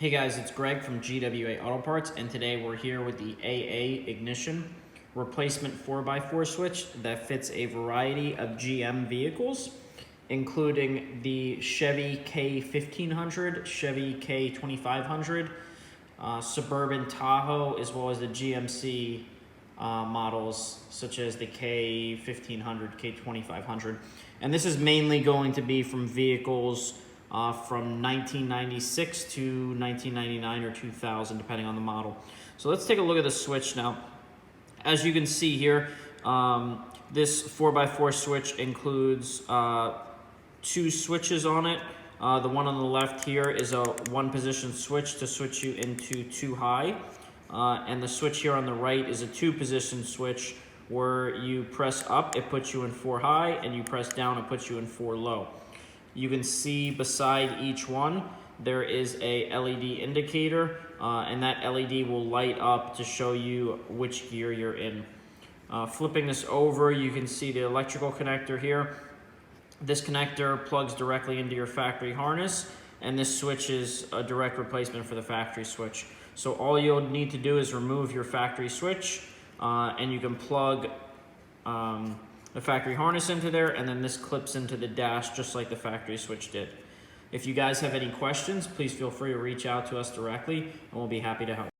Hey guys, it's Greg from GWA Auto Parts, and today we're here with the AA ignition replacement 4x4 switch that fits a variety of GM vehicles, including the Chevy K1500, Chevy K2500, Suburban Tahoe, as well as the GMC models such as the K1500, K2500. And this is mainly going to be from vehicles from 1996 to 1999 or 2000, depending on the model. So let's take a look at the switch now. As you can see here, this 4x4 switch includes two switches on it. The one on the left here is a one-position switch to switch you into 2 high. And the switch here on the right is a 2-position switch where you press up, it puts you in 4 high, and you press down, it puts you in 4 low. You can see beside each one, there is a LED indicator, and that LED will light up to show you which gear you're in. Flipping this over, you can see the electrical connector here. This connector plugs directly into your factory harness, and this switch is a direct replacement for the factory switch. So all you'll need to do is remove your factory switch, and you can plug the factory harness into there, and then this clips into the dash just like the factory switch did. If you guys have any questions, please feel free to reach out to us directly, and we'll be happy to help.